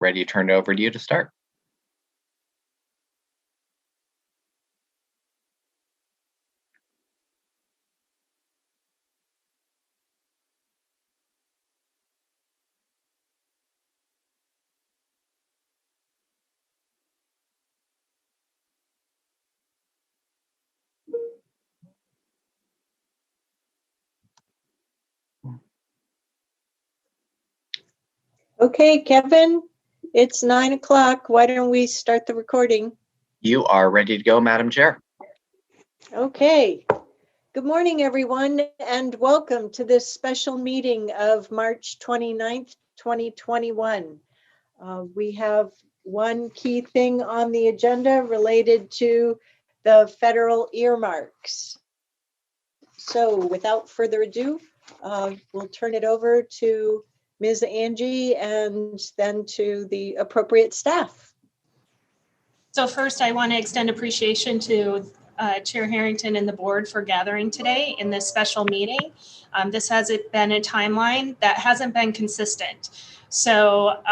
ready to turn it over to you to start. Okay, Kevin, it's 9 o'clock. Why don't we start the recording? You are ready to go, Madam Chair. Okay. Good morning, everyone, and welcome to this special meeting of March 29th, 2021. We have one key thing on the agenda related to the federal earmarks. So without further ado, we'll turn it over to Ms. Angie and then to the appropriate staff. So first, I want to extend appreciation to Chair Harrington and the board for gathering today in this special meeting. This has been a timeline that hasn't been consistent. So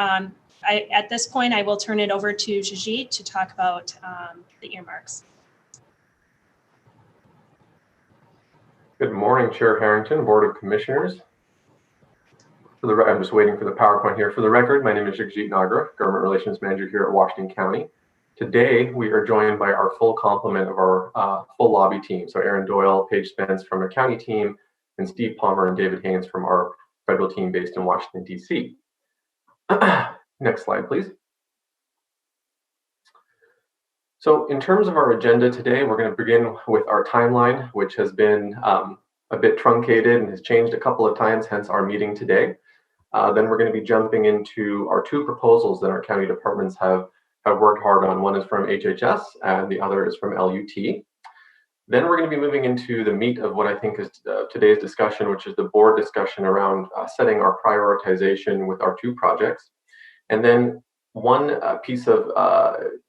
at this point, I will turn it over to Jajit to talk about the earmarks. Good morning, Chair Harrington, Board of Commissioners. I'm just waiting for the PowerPoint here. For the record, my name is Jagjeet Nagra, Government Relations Manager here at Washington County. Today, we are joined by our full complement of our full lobby team. So Aaron Doyle, Paige Spence from our county team, and Steve Palmer and David Haynes from our federal team based in Washington, D.C. Next slide, please. So in terms of our agenda today, we're going to begin with our timeline, which has been a bit truncated and has changed a couple of times, hence our meeting today. Then we're going to be jumping into our two proposals that our county departments have worked hard on. One is from HHS and the other is from LUT. Then we're going to be moving into the meat of what I think is today's discussion, which is the board discussion around setting our prioritization with our two projects. And then one piece of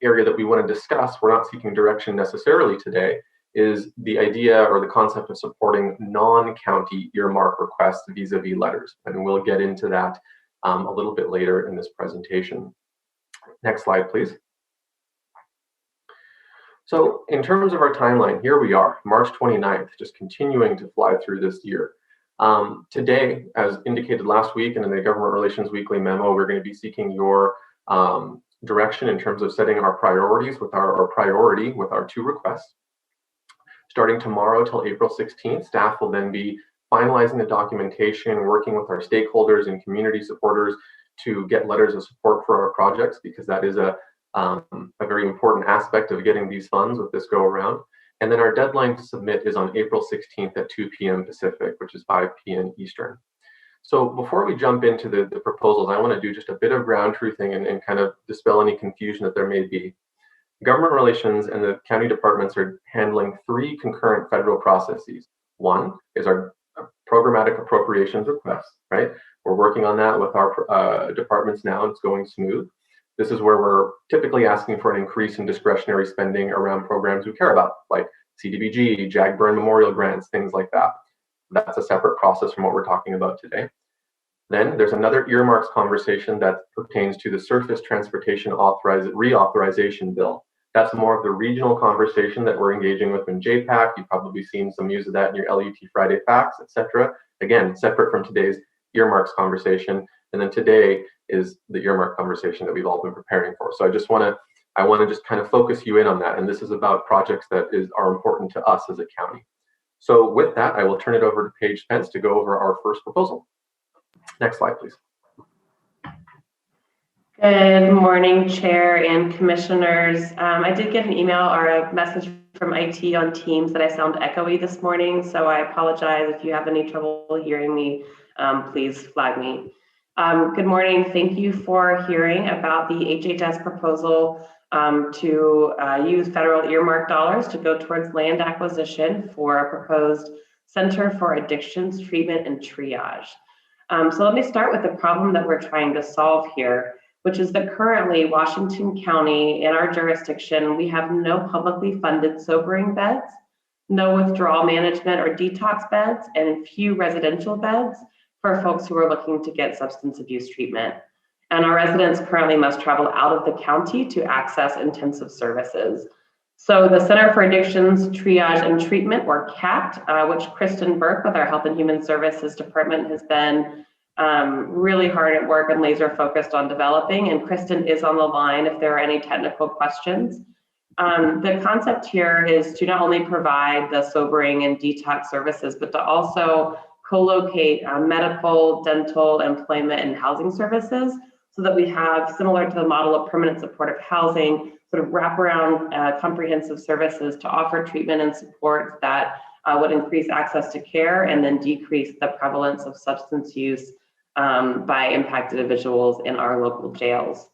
area that we want to discuss, we're not seeking direction necessarily today, is the idea or the concept of supporting non-county earmark requests vis-a-vis letters. And we'll get into that a little bit later in this presentation. Next slide, please. So in terms of our timeline, here we are, March 29th, just continuing to fly through this year. Today, as indicated last week and in the Government Relations Weekly memo, we're going to be seeking your direction in terms of setting our priorities with our priority with our two requests. Starting tomorrow till April 16th, staff will then be finalizing the documentation, working with our stakeholders and community supporters to get letters of support for our projects, because that is a very important aspect of getting these funds with this go around. And then our deadline to submit is on April 16th at 2 p.m. Pacific, which is 5 p.m. Eastern. So before we jump into the proposals, I want to do just a bit of ground truthing and kind of dispel any confusion that there may be. Government Relations and the county departments are handling three concurrent federal processes. One is our programmatic appropriations requests, right? We're working on that with our departments now, and it's going smooth. This is where we're typically asking for an increase in discretionary spending around programs we care about, like CDBG, JAG Burn Memorial Grants, things like that. That's a separate process from what we're talking about today. Then there's another earmarks conversation that pertains to the Surface Transportation Reauthorization Bill. That's more of the regional conversation that we're engaging with in JPAC. You've probably seen some use of that in your LUT Friday Facts, etc. Again, separate from today's earmarks conversation. And then today is the earmark conversation that we've all been preparing for. So I want to just kind of focus you in on that. And this is about projects that are important to us as a county. So with that, I will turn it over to Paige Spence to go over our first proposal. Next slide, please. Good morning, Chair and Commissioners. I did get an email or a message from IT on Teams that I sound echoey this morning, so I apologize if you have any trouble hearing me. Please flag me. Good morning. Thank you for hearing about the HHS proposal to use federal earmark dollars to go towards land acquisition for a proposed Center for Addictions Treatment and Triage. So let me start with the problem that we're trying to solve here, which is that currently Washington County, in our jurisdiction, we have no publicly funded sobering beds, no withdrawal management or detox beds, and few residential beds for folks who are looking to get substance abuse treatment. and our residents currently must travel out of the county to access intensive services. So the Center for Addictions Triage and Treatment, or CAT, which Kristen Burke with our Health and Human Services Department has been really hard at work and laser focused on developing, and Kristen is on the line if there are any technical questions. The concept here is to not only provide the sobering and detox services, but to also co-locate medical, dental, employment, and housing services, so that we have, similar to the model of permanent supportive housing, sort of wraparound comprehensive services to offer treatment and support that would increase access to care and then decrease the prevalence of substance use by impacted individuals in our local jails.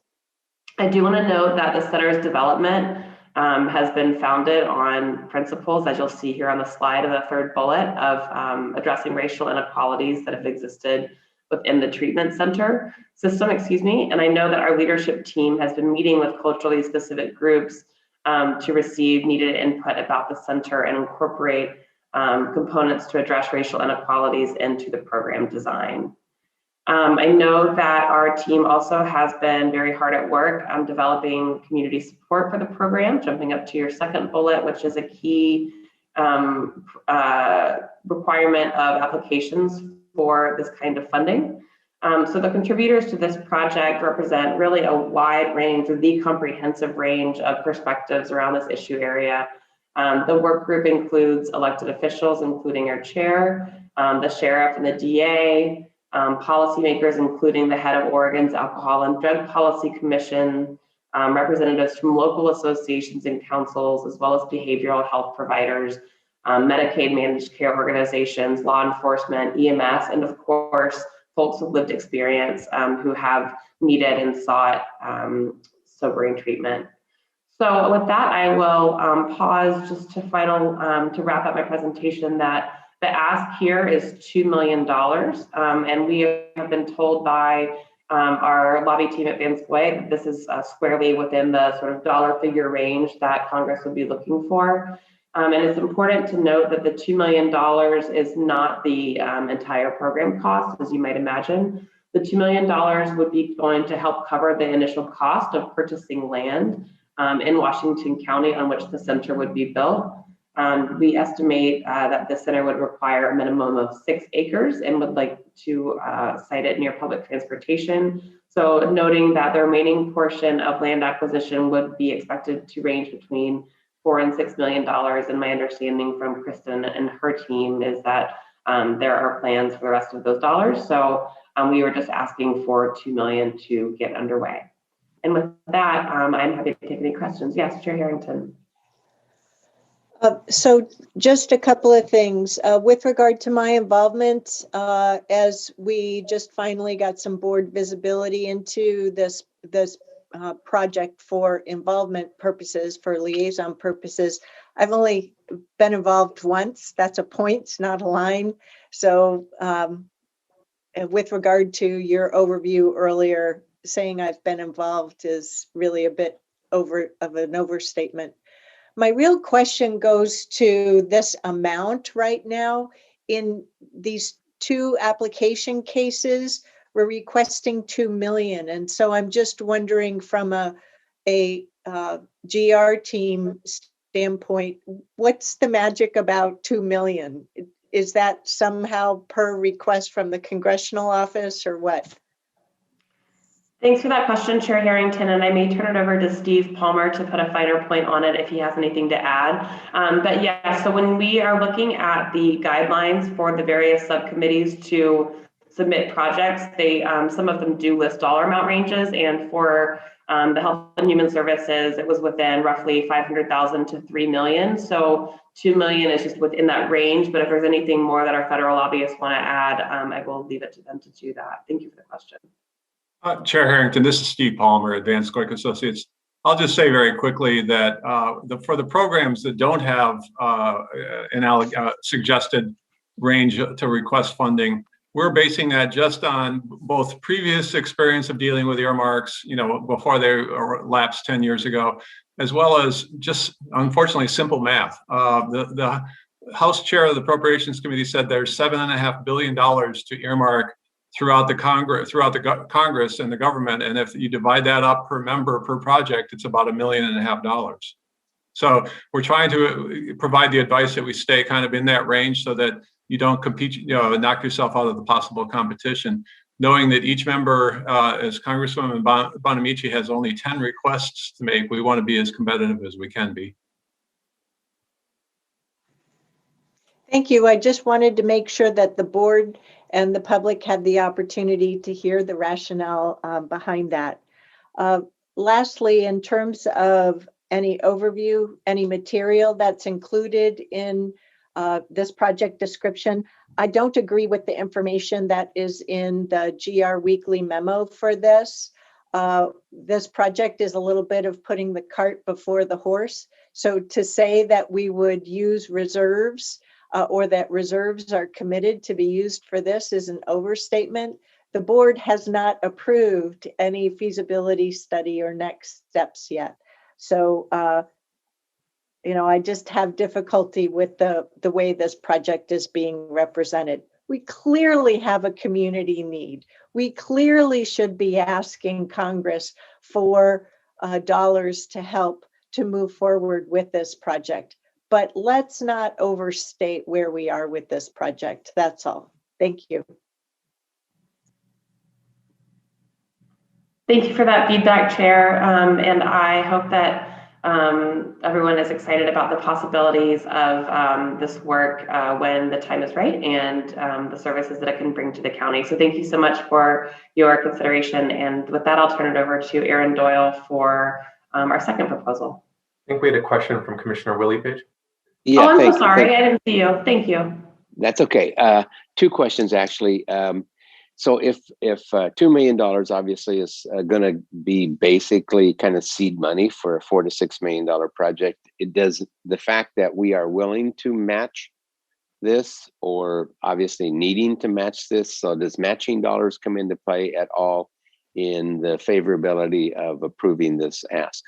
I do want to note that the center's development has been founded on principles, as you'll see here on the slide of the third bullet, of addressing racial inequalities that have existed within the treatment center system, and I know that our leadership team has been meeting with culturally specific groups to receive needed input about the center and incorporate components to address racial inequalities into the program design. I know that our team also has been very hard at work developing community support for the program, jumping up to your second bullet, which is a key requirement of applications for this kind of funding. So the contributors to this project represent really a wide range, or the comprehensive range of perspectives around this issue area. The work group includes elected officials, including our chair, the sheriff and the DA, policymakers, including the head of Oregon's Alcohol and Drug Policy Commission, representatives from local associations and councils, as well as behavioral health providers, Medicaid managed care organizations, law enforcement, EMS, and of course, folks with lived experience who have needed and sought sobering treatment. So with that, I will pause just to wrap up my presentation that the ask here is $2 million. And we have been told by our lobby team at Vanscoy that this is squarely within the sort of dollar figure range that Congress would be looking for. And it's important to note that the $2 million is not the entire program cost, as you might imagine. The $2 million would be going to help cover the initial cost of purchasing land in Washington County on which the center would be built. We estimate that the center would require a minimum of 6 acres and would like to site it near public transportation. So noting that the remaining portion of land acquisition would be expected to range between $4 and $6 million. And my understanding from Kristen and her team is that there are plans for the rest of those dollars. So we were just asking for $2 million to get underway. And with that, I'm happy to take any questions. Yes, Chair Harrington. So just a couple of things with regard to my involvement, as we just finally got some board visibility into this project for involvement purposes, for liaison purposes. I've only been involved once. That's a point, not a line. So with regard to your overview earlier, saying I've been involved is really a bit of an overstatement. My real question goes to this amount right now. In these 2 application cases, we're requesting $2 million. And so I'm just wondering from a GR team standpoint, what's the magic about $2 million? Is that somehow per request from the congressional office or what? Thanks for that question, Chair Harrington, and I may turn it over to Steve Palmer to put a finer point on it if he has anything to add. But yeah, so when we are looking at the guidelines for the various subcommittees to submit projects, they some of them do list dollar amount ranges, and for the Health and Human Services, it was within roughly $500,000 to $3 million. So $2 million is just within that range, but if there's anything more that our federal lobbyists want to add, I will leave it to them to do that. Thank you for the question. Chair Harrington, this is Steve Palmer, Advanced Quick Associates. I'll just say very quickly that for the programs that don't have an suggested range to request funding, we're basing that just on both previous experience of dealing with earmarks, before they lapsed 10 years ago, as well as just, unfortunately, simple math. The House Chair of the Appropriations Committee said there's $7.5 billion to earmark throughout the Congress and the government. And if you divide that up per member per project, it's about $1.5 million. So we're trying to provide the advice that we stay kind of in that range so that you don't compete, knock yourself out of the possible competition. Knowing that each member, as Congresswoman Bonamici has only 10 requests to make, we want to be as competitive as we can be. Thank you. I just wanted to make sure that the board and the public had the opportunity to hear the rationale behind that. Lastly, in terms of any overview, any material that's included in this project description, I don't agree with the information that is in the GR Weekly memo for this. This project is a little bit of putting the cart before the horse. So to say that we would use reserves or that reserves are committed to be used for this is an overstatement. The board has not approved any feasibility study or next steps yet. So, I just have difficulty with the way this project is being represented. We clearly have a community need. We clearly should be asking Congress for dollars to help to move forward with this project. But let's not overstate where we are with this project. That's all. Thank you. Thank you for that feedback, Chair. And I hope that everyone is excited about the possibilities of this work when the time is right and the services that it can bring to the county. So thank you so much for your consideration. And with that, I'll turn it over to Aaron Doyle for our second proposal. I think we had a question from Commissioner Willie Page. Yeah, oh, I'm so sorry. I didn't see you. Thank you. That's okay. Two questions, actually. So if $2 million obviously is going to be basically kind of seed money for a $4 to $6 million project, it does the fact that we are willing to match this, or obviously needing to match this, so does matching dollars come into play at all in the favorability of approving this ask?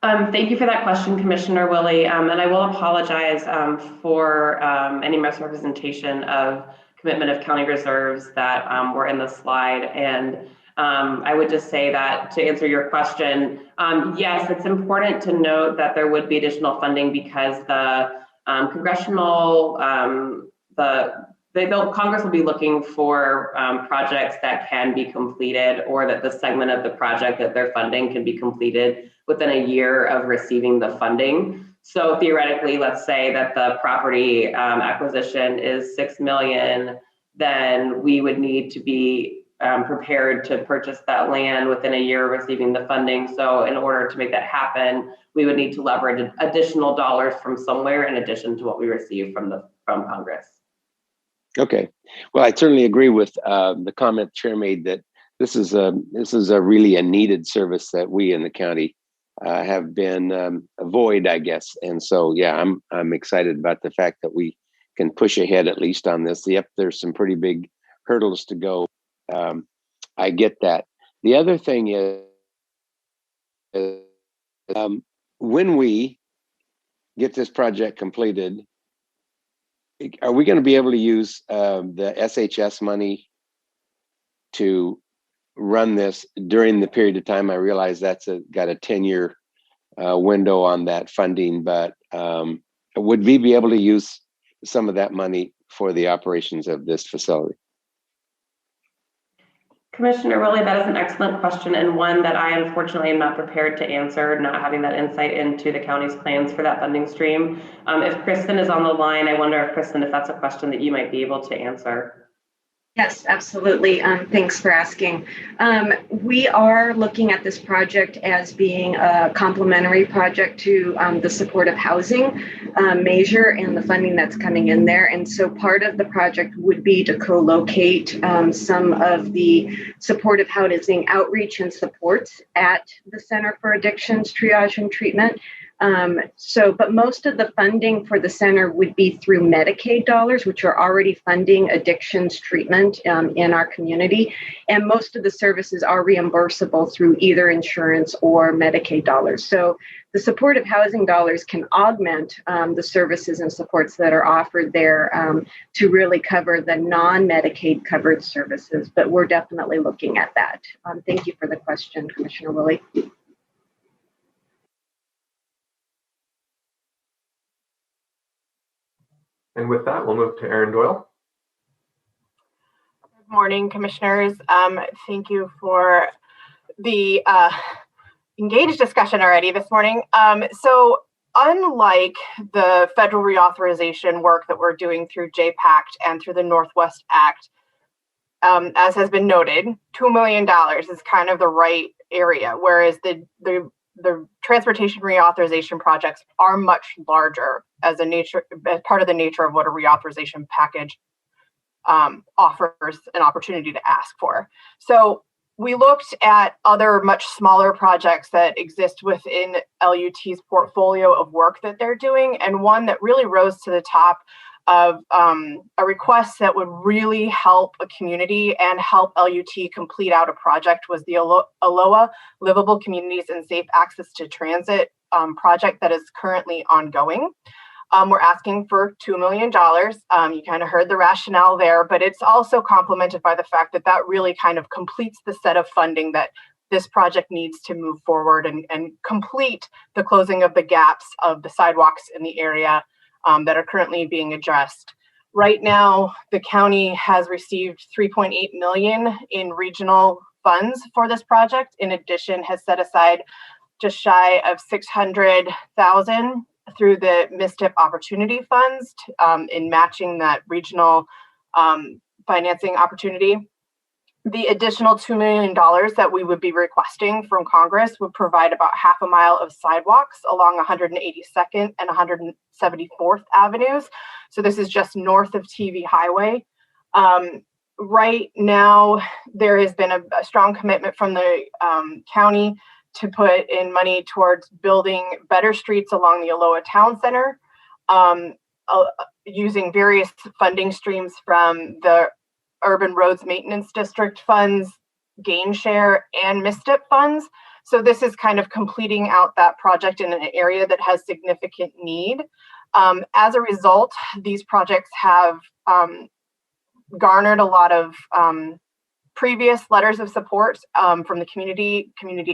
Thank you for that question, Commissioner Willie. And I will apologize for any misrepresentation of commitment of county reserves that were in the slide. And I would just say that to answer your question, yes, it's important to note that there would be additional funding because the congressional, Congress will be looking for projects that can be completed, or that the segment of the project that they're funding can be completed within a year of receiving the funding. So theoretically, let's say that the property acquisition is $6 million, then we would need to be prepared to purchase that land within a year of receiving the funding. So in order to make that happen, we would need to leverage additional dollars from somewhere in addition to what we receive from Congress. Okay. Well, I certainly agree with the comment the chair made that this is a really a needed service that we in the county have been a void, I guess. And so, yeah, I'm excited about the fact that we can push ahead at least on this. Yep, there's some pretty big hurdles to go. I get that. The other thing is when we get this project completed, are we going to be able to use the SHS money to run this during the period of time? I realize that's got a 10-year window on that funding, but would we be able to use some of that money for the operations of this facility? Commissioner Willie, that is an excellent question, and one that I unfortunately am not prepared to answer, not having that insight into the county's plans for that funding stream. If Kristen is on the line, I wonder if Kristen, if that's a question that you might be able to answer. Yes, absolutely. Thanks for asking. We are looking at this project as being a complementary project to the supportive housing measure and the funding that's coming in there. And so part of the project would be to co-locate some of the supportive housing outreach and supports at the Center for Addictions Triage and Treatment. But most of the funding for the center would be through Medicaid dollars, which are already funding addictions treatment in our community. And most of the services are reimbursable through either insurance or Medicaid dollars. So the supportive housing dollars can augment the services and supports that are offered there to really cover the non-Medicaid covered services. But we're definitely looking at that. Thank you for the question, Commissioner Willie. And with that, we'll move to Erin Doyle. Good morning, commissioners. Thank you for the engaged discussion already this morning. So unlike the federal reauthorization work that we're doing through JPACT and through the Northwest Act, as has been noted, $2 million is kind of the right area, whereas the transportation reauthorization projects are much larger as part of the nature of what a reauthorization package offers an opportunity to ask for. So we looked at other much smaller projects that exist within LUT's portfolio of work that they're doing, and one that really rose to the top of a request that would really help a community and help LUT complete out a project was the Alola Livable Communities and Safe Access to Transit project that is currently ongoing. We're asking for $2 million. You kind of heard the rationale there, but it's also complemented by the fact that that really kind of completes the set of funding that this project needs to move forward and complete the closing of the gaps of the sidewalks in the area that are currently being addressed. Right now, the county has received $3.8 million in regional funds for this project. In addition, has set aside just shy of $600,000 through the MISTIP opportunity funds in matching that regional financing opportunity. The additional $2 million that we would be requesting from Congress would provide about half a mile of sidewalks along 182nd and 174th Avenues. So this is just north of TV Highway. Right now, there has been a strong commitment from the county to put in money towards building better streets along the Aloha Town Center, using various funding streams from the Urban Roads Maintenance District funds, Gain Share, and MISTIP funds. So this is kind of completing out that project in an area that has significant need. As a result, these projects have garnered a lot of previous letters of support from the community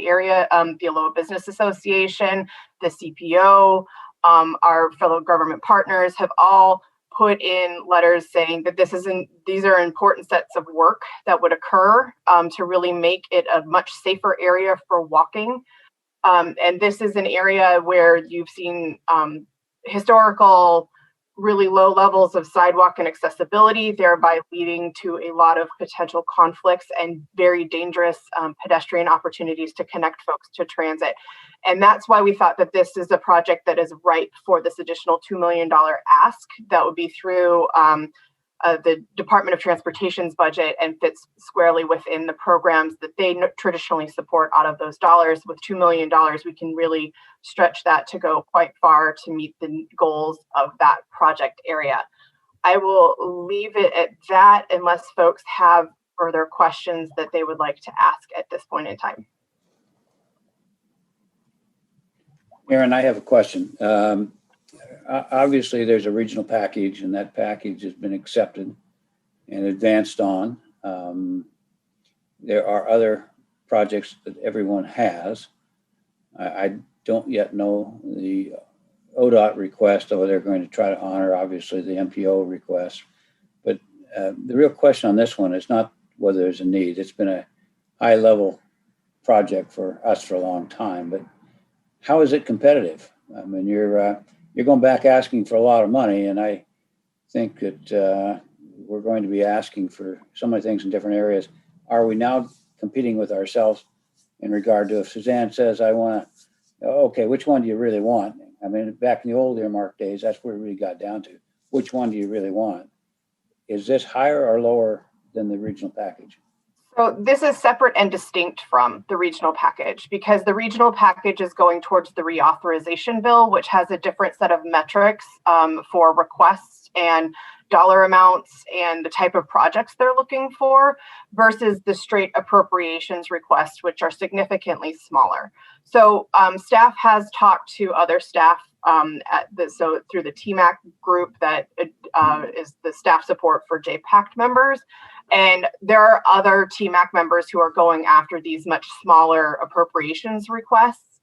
area, the Aloha Business Association, the CPO, our fellow government partners have all put in letters saying that these are important sets of work that would occur to really make it a much safer area for walking. And this is an area where you've seen historical really low levels of sidewalk and accessibility, thereby leading to a lot of potential conflicts and very dangerous pedestrian opportunities to connect folks to transit. And that's why we thought that this is a project that is ripe for this additional $2 million ask that would be through the Department of Transportation's budget and fits squarely within the programs that they traditionally support out of those dollars. With $2 million, we can really stretch that to go quite far to meet the goals of that project area. I will leave it at that unless folks have further questions that they would like to ask at this point in time. Aaron, I have a question. Obviously, there's a regional package, and that package has been accepted and advanced on. There are other projects that everyone has. I don't yet know the ODOT request, although they're going to try to honor, obviously, the MPO request. But the real question on this one is not whether there's a need. It's been a high-level project for us for a long time, but how is it competitive? I mean, you're going back asking for a lot of money, and I think that we're going to be asking for so many things in different areas. Are we now competing with ourselves in regard to if Suzanne says, I want to, okay, which one do you really want? I mean, back in the old earmark days, that's where it really got down to. Which one do you really want? Is this higher or lower than the regional package? So this is separate and distinct from the regional package, because the regional package is going towards the reauthorization bill, which has a different set of metrics for requests and dollar amounts and the type of projects they're looking for, versus the straight appropriations requests, which are significantly smaller. So staff has talked to other staff through the TMAC group that is the staff support for JPACT members. And there are other TMAC members who are going after these much smaller appropriations requests.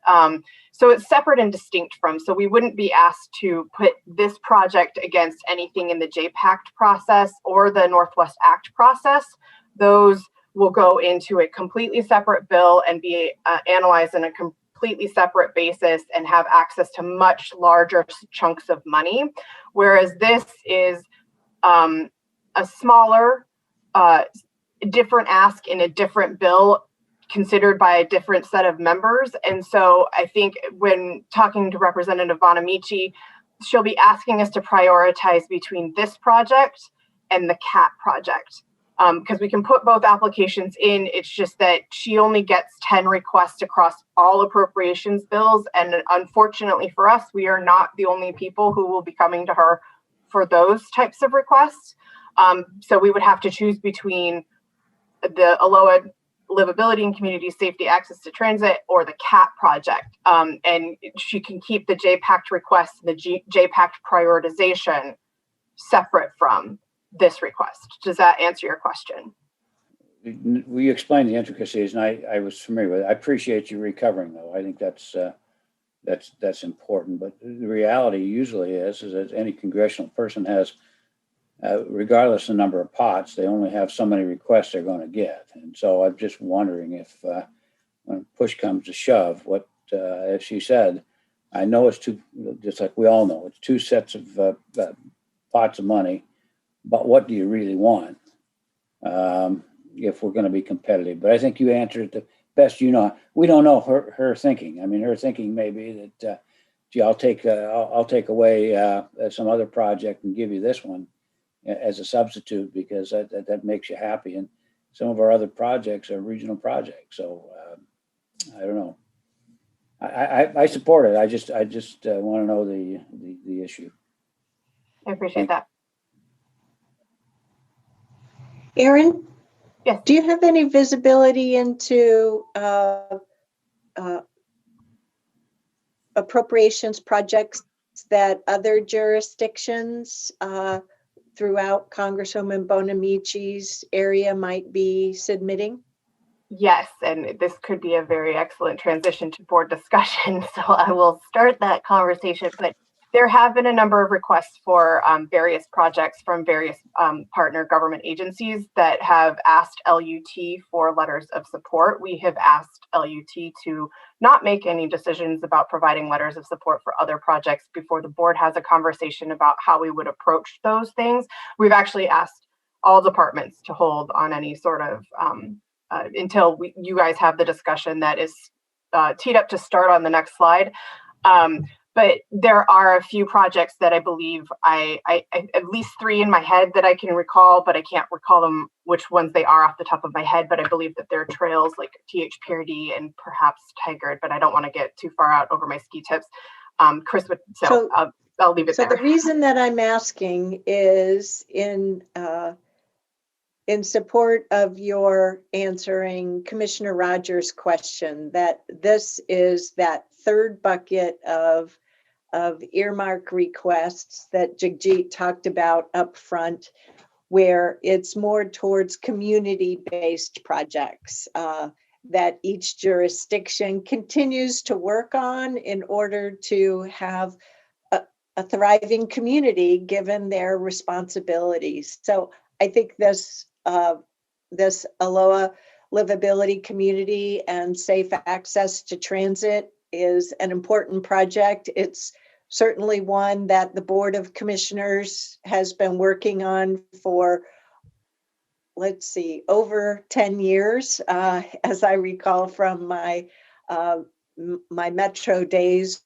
So it's separate and distinct from, so we wouldn't be asked to put this project against anything in the JPACT process or the Northwest Act process. Those will go into a completely separate bill and be analyzed on a completely separate basis and have access to much larger chunks of money. Whereas this is a smaller, different ask in a different bill considered by a different set of members. And so I think when talking to Representative Bonamici, she'll be asking us to prioritize between this project and the CAT project. Because we can put both applications in, it's just that she only gets 10 requests across all appropriations bills. And unfortunately for us, we are not the only people who will be coming to her for those types of requests. So we would have to choose between the Alola Livability and Community Safety Access to Transit or the CAT project. And she can keep the JPACT request, the JPACT prioritization separate from this request. Does that answer your question? We explained the intricacies, and I was familiar with it. I appreciate you recovering, though. I think that's important. But the reality usually is that any congressional person has, regardless of the number of pots, they only have so many requests they're going to get. And so I'm just wondering if, when push comes to shove, what, as she said, I know it's two, just like we all know, it's two sets of pots of money. But what do you really want if we're going to be competitive? But I think you answered it the best you know. We don't know her thinking. I mean, her thinking may be that, gee, I'll take away some other project and give you this one as a substitute because that makes you happy. And some of our other projects are regional projects. So I don't know. I support it. I just want to know the issue. I appreciate that. Erin? Yes. Do you have any visibility into appropriations projects that other jurisdictions throughout Congresswoman Bonamici's area might be submitting? Yes, and this could be a very excellent transition to board discussion. So I will start that conversation, but there have been a number of requests for various projects from various partner government agencies that have asked LUT for letters of support. We have asked LUT to not make any decisions about providing letters of support for other projects before the board has a conversation about how we would approach those things. We've actually asked all departments to hold on any sort of, until you guys have the discussion that is teed up to start on the next slide. But there are a few projects that I believe I at least 3 in my head that I can recall, but I can't recall them which ones they are off the top of my head. But I believe that there are trails like TH Parody and perhaps Tigard, but I don't want to get too far out over my ski tips. Chris would, so I'll leave it there. So the reason that I'm asking is in support of your answering Commissioner Rogers' question, that this is that third bucket of earmark requests that Jagjit talked about up front, where it's more towards community-based projects that each jurisdiction continues to work on in order to have a thriving community given their responsibilities. So I think this Alola Livability Community and Safe Access to Transit is an important project. It's certainly one that the Board of Commissioners has been working on for, let's see, over 10 years, as I recall from my Metro days,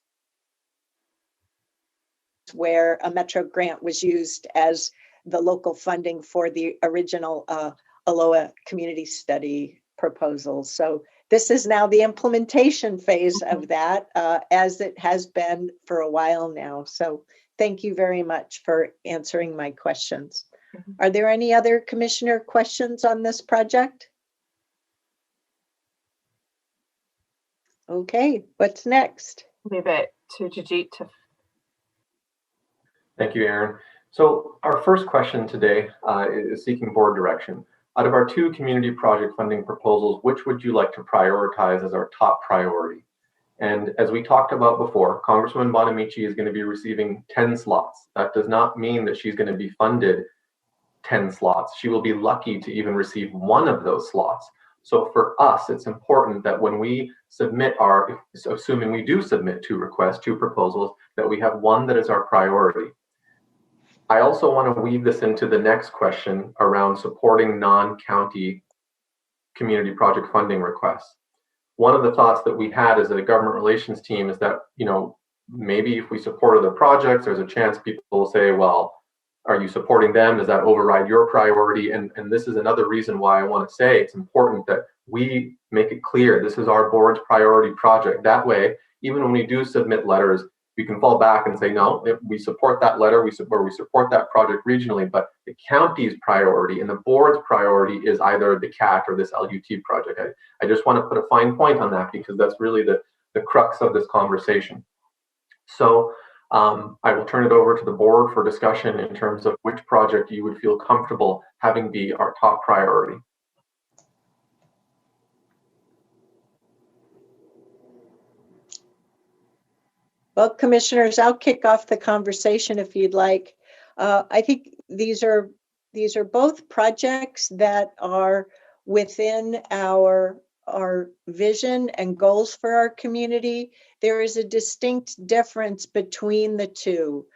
where a Metro grant was used as the local funding for the original Alola community study proposals. So this is now the implementation phase of that, as it has been for a while now. So thank you very much for answering my questions. Are there any other commissioner questions on this project? Okay, what's next? Leave it to Jajit to. Thank you, Aaron. So our first question today is seeking board direction. Out of our 2 community project funding proposals, which would you like to prioritize as our top priority? And as we talked about before, Congresswoman Bonamici is going to be receiving 10 slots. That does not mean that she's going to be funded 10 slots. She will be lucky to even receive 1 of those slots. So for us, it's important that when we submit assuming we do submit 2 requests, 2 proposals, that we have 1 that is our priority. I also want to weave this into the next question around supporting non-county community project funding requests. One of the thoughts that we had as a government relations team is that, maybe if we support other projects, there's a chance people will say, well, are you supporting them? Does that override your priority? And this is another reason why I want to say it's important that we make it clear this is our board's priority project. That way, even when we do submit letters, we can fall back and say, no, if we support that letter, we support that project regionally, but the county's priority and the board's priority is either the CAT or this LUT project. I just want to put a fine point on that because that's really the crux of this conversation. So I will turn it over to the board for discussion in terms of which project you would feel comfortable having be our top priority. Well, commissioners, I'll kick off the conversation if you'd like. I think these are both projects that are within our vision and goals for our community. There is a distinct difference between the 2.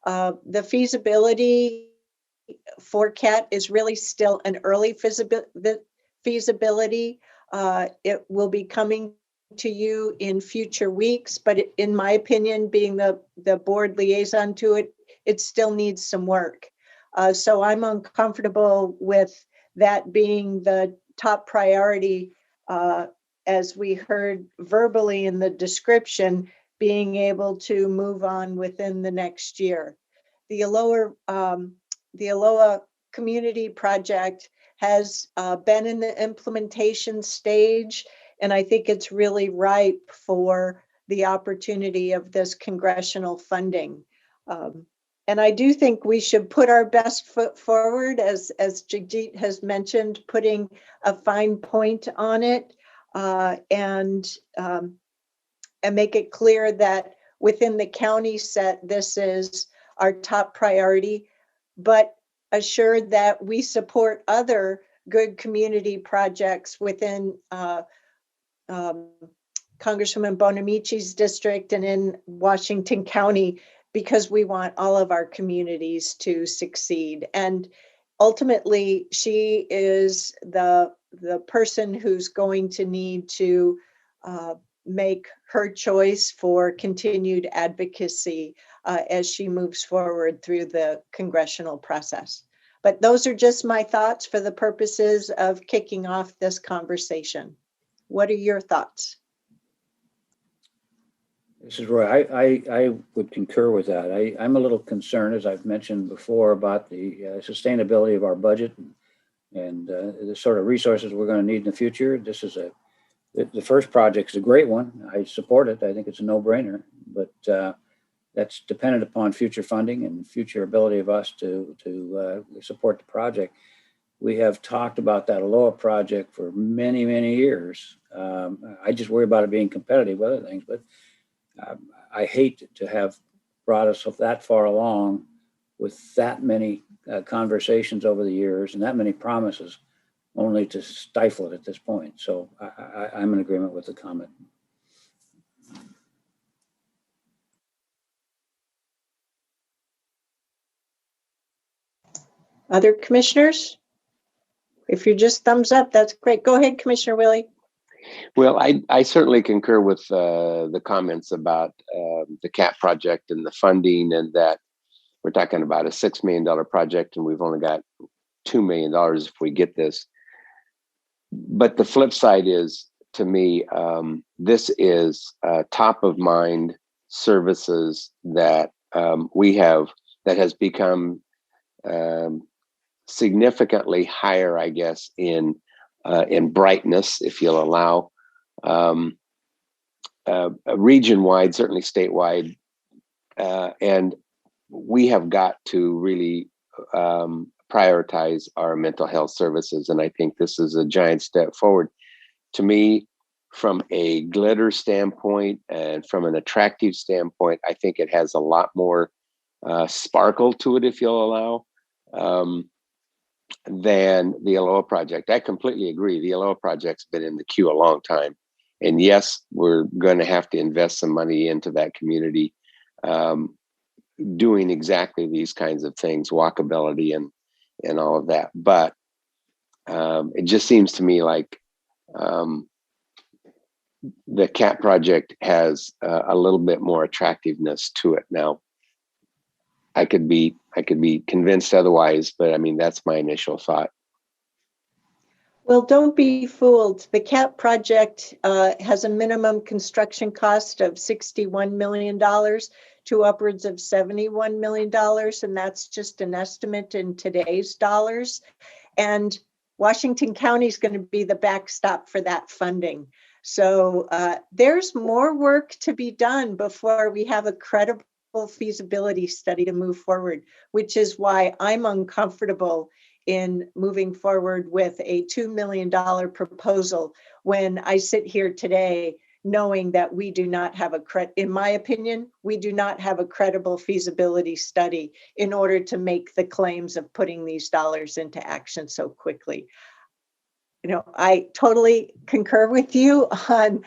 The feasibility for CAT is really still an early feasibility. It will be coming to you in future weeks, but in my opinion, being the board liaison to it, it still needs some work. So I'm uncomfortable with that being the top priority, as we heard verbally in the description, being able to move on within the next year. The Alola Community Project has been in the implementation stage, and I think it's really ripe for the opportunity of this congressional funding. And I do think we should put our best foot forward, as Jagjeet has mentioned, putting a fine point on it, and make it clear that within the county set, this is our top priority, but assured that we support other good community projects within Congresswoman Bonamici's district and in Washington County, because we want all of our communities to succeed. And ultimately, she is the person who's going to need to make her choice for continued advocacy as she moves forward through the congressional process. But those are just my thoughts for the purposes of kicking off this conversation. What are your thoughts? This is Roy. I would concur with that. I'm a little concerned, as I've mentioned before, about the sustainability of our budget and the sort of resources we're going to need in the future. This is the first project is a great one. I support it. I think it's a no-brainer, but that's dependent upon future funding and future ability of us to support the project. We have talked about that Alola project for many, many years. I just worry about it being competitive with other things, but I hate to have brought us that far along with that many conversations over the years and that many promises, only to stifle it at this point. So I'm in agreement with the comment. Other commissioners? If you're just thumbs up, that's great. Go ahead, Commissioner Willie. Well, I certainly concur with the comments about the CAT project and the funding, and that we're talking about a $6 million project and we've only got $2 million if we get this. but the flip side is, to me, this is top of mind services that we have, that has become significantly higher, I guess, in brightness, if you'll allow, region-wide, certainly statewide, and we have got to really prioritize our mental health services. And I think this is a giant step forward. To me, from a glitter standpoint and from an attractive standpoint, I think it has a lot more sparkle to it, if you'll allow, than the Alola Project. I completely agree. The Alola Project's been in the queue a long time. And yes, we're going to have to invest some money into that community, doing exactly these kinds of things, walkability and all of that. But it just seems to me like the CAT project has a little bit more attractiveness to it. Now, I could be convinced otherwise, but I mean, that's my initial thought. Well, don't be fooled. The CAT project has a minimum construction cost of $61 million to upwards of $71 million, and that's just an estimate in today's dollars. And Washington County is going to be the backstop for that funding. So there's more work to be done before we have a credible feasibility study to move forward, which is why I'm uncomfortable in moving forward with a $2 million proposal when I sit here today knowing that we do not have in my opinion, we do not have a credible feasibility study in order to make the claims of putting these dollars into action so quickly. You know, I totally concur with you on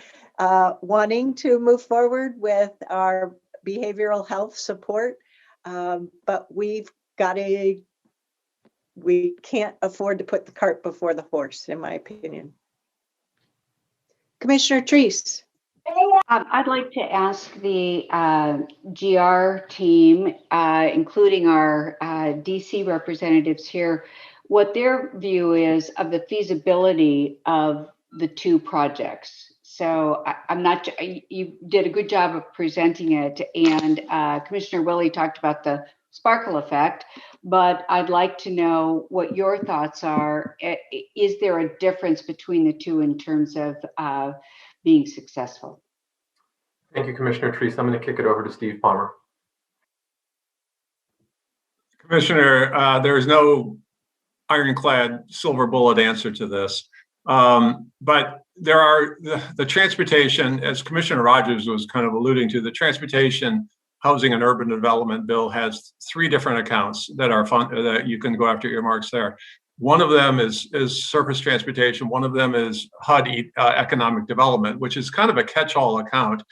wanting to move forward with our behavioral health support, but we can't afford to put the cart before the horse, in my opinion. Commissioner Treese. I'd like to ask the GR team, including our DC representatives here, what their view is of the feasibility of the two projects. So I'm not, you did a good job of presenting it, and Commissioner Willie talked about the sparkle effect, but I'd like to know what your thoughts are. Is there a difference between the two in terms of being successful? Thank you, Commissioner Treese. I'm going to kick it over to Steve Palmer. Commissioner, there is no ironclad silver bullet answer to this. But there are the transportation, as Commissioner Rogers was kind of alluding to, the Transportation, Housing and Urban Development Bill has 3 different accounts that are that you can go after earmarks there. One of them is surface transportation. One of them is HUD economic development, which is kind of a catch-all account.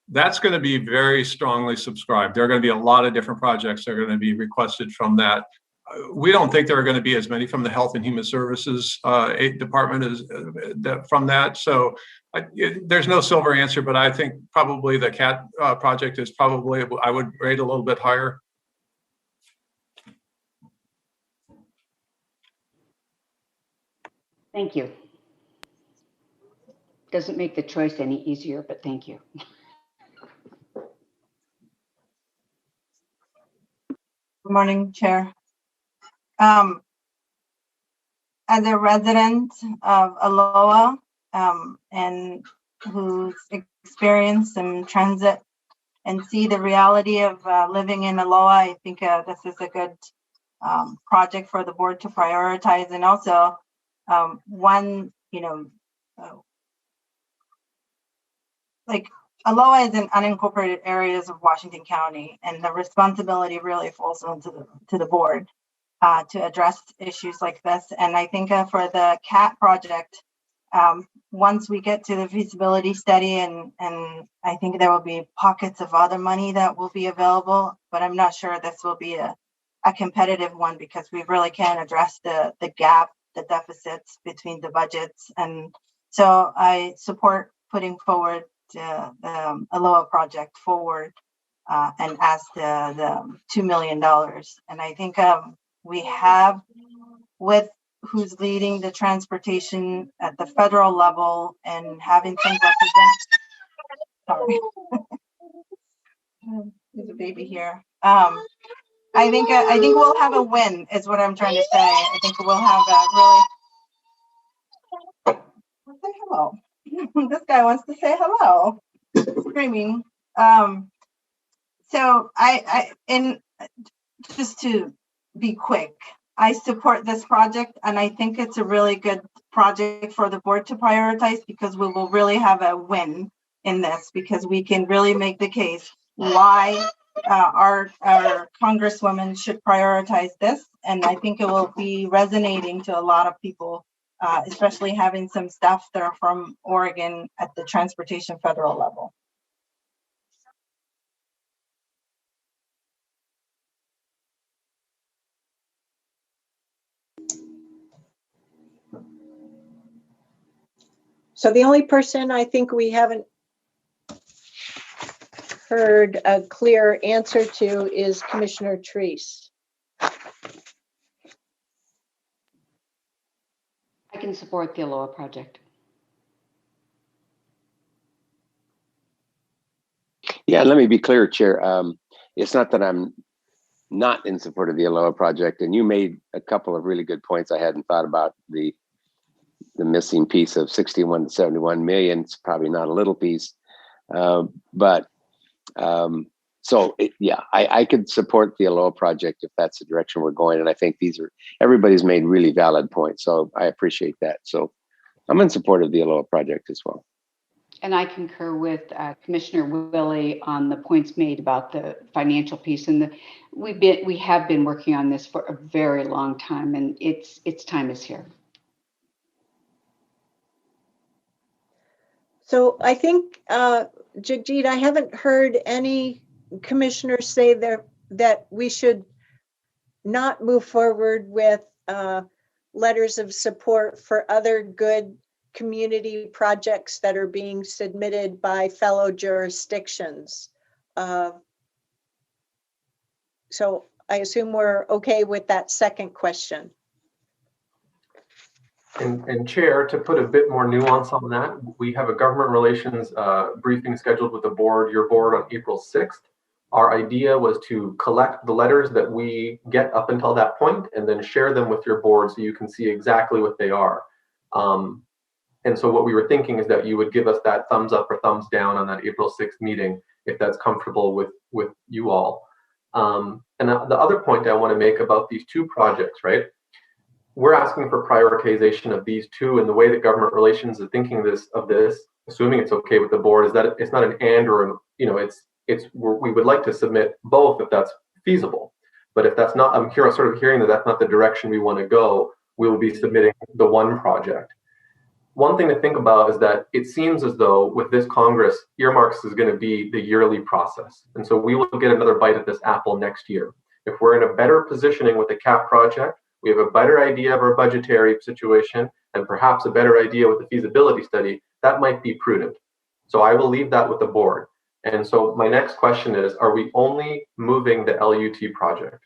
That's going to be very strongly subscribed. There are going to be a lot of different projects that are going to be requested from that. We don't think there are going to be as many from the Health and Human Services Department from that. So there's no silver answer, but I think probably the CAT project is probably, I would rate a little bit higher. Thank you. Doesn't make the choice any easier, but thank you. Good morning, Chair. As a resident of Alola and who's experienced some transit and see the reality of living in Alola, I think this is a good project for the board to prioritize. And also one, like Alola is in unincorporated areas of Washington County, and the responsibility really falls onto the board to address issues like this. And I think for the CAT project, once we get to the feasibility study, and I think there will be pockets of other money that will be available, but I'm not sure this will be a competitive one because we really can't address the gap, the deficits between the budgets. And so I support putting forward the Alola project forward and ask the $2 million. And I think we have, with who's leading the transportation at the federal level and having some represent. Sorry, there's a baby here. I think we'll have a win, is what I'm trying to say. I think we'll have a really. Say hello. This guy wants to say hello. Screaming. So and just to be quick, I support this project, and I think it's a really good project for the board to prioritize, because we will really have a win in this, because we can really make the case why our congresswomen should prioritize this. And I think it will be resonating to a lot of people, especially having some staff that are from Oregon at the transportation federal level. So the only person I think we haven't heard a clear answer to is Commissioner Treese. I can support the Alola Project. Yeah, let me be clear, Chair. It's not that I'm not in support of the Alola Project, and you made a couple of really good points I hadn't thought about. The missing piece of 61 to 71 million. It's probably not a little piece, I could support the Alola Project if that's the direction we're going. And I think everybody's made really valid points. So I appreciate that. So I'm in support of the Alola Project as well. And I concur with Commissioner Willie on the points made about the financial piece. And we have been working on this for a very long time, and its time is here. So I think, Jagjit, I haven't heard any commissioners say that we should not move forward with letters of support for other good community projects that are being submitted by fellow jurisdictions. So I assume we're okay with that second question. And Chair, to put a bit more nuance on that, we have a government relations briefing scheduled with your board on April 6th. Our idea was to collect the letters that we get up until that point and then share them with your board so you can see exactly what they are. And so what we were thinking is that you would give us that thumbs up or thumbs down on that April 6th meeting, if that's comfortable with you all. And the other point I want to make about these two projects, right? We're asking for prioritization of these two, and the way that government relations is thinking of this, assuming it's okay with the board, is that it's not an and or we would like to submit both if that's feasible. But if that's not, I'm sort of hearing that that's not the direction we want to go, we will be submitting the one project. One thing to think about is that it seems as though with this Congress, earmarks is going to be the yearly process. And so we will get another bite at this apple next year. If we're in a better positioning with the CAP project, we have a better idea of our budgetary situation and perhaps a better idea with the feasibility study, that might be prudent. So I will leave that with the board. And so my next question is, are we only moving the LUT project?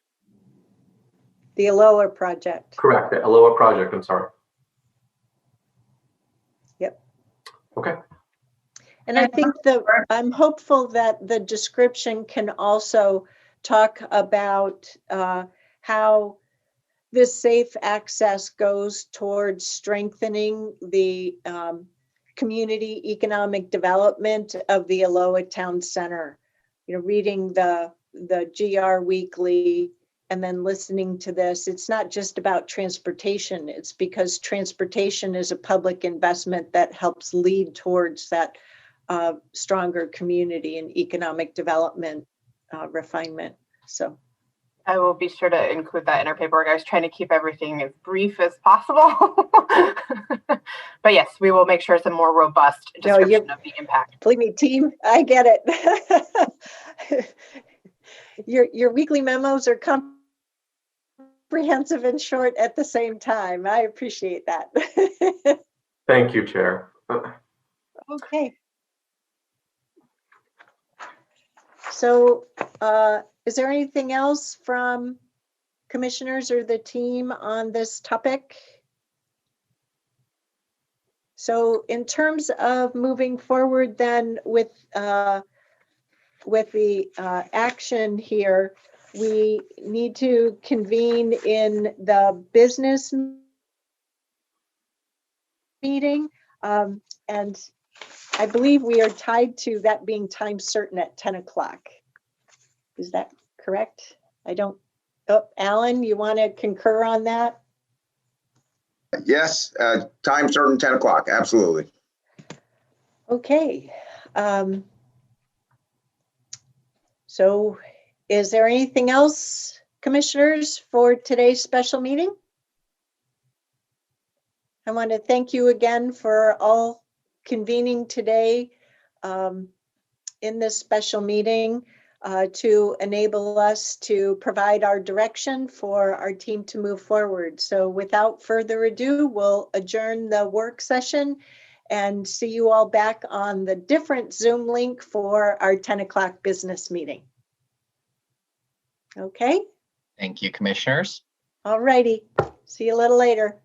The Alola Project. Correct, the Alola Project, I'm sorry. Yep. Okay. And I think I'm hopeful that the description can also talk about how this safe access goes towards strengthening the community economic development of the Alola Town Center. You know, reading the GR Weekly and then listening to this, it's not just about transportation. It's because transportation is a public investment that helps lead towards that stronger community and economic development refinement. So I will be sure to include that in our paperwork. I was trying to keep everything as brief as possible. But yes, we will make sure it's a more robust description of the impact. Believe me, team, I get it. Your weekly memos are comprehensive and short at the same time. I appreciate that. Thank you, Chair. Okay. So is there anything else from commissioners or the team on this topic? So in terms of moving forward then with the action here, we need to convene in the business meeting. And I believe we are tied to that being time certain at 10 o'clock. Is that correct? I don't, oh, Alan, you want to concur on that? Yes, time certain 10 o'clock, absolutely. Okay. So is there anything else, commissioners, for today's special meeting? I want to thank you again for all convening today in this special meeting to enable us to provide our direction for our team to move forward. So without further ado, we'll adjourn the work session and see you all back on the different Zoom link for our 10 o'clock business meeting. Okay. Thank you, commissioners. All righty. See you a little later.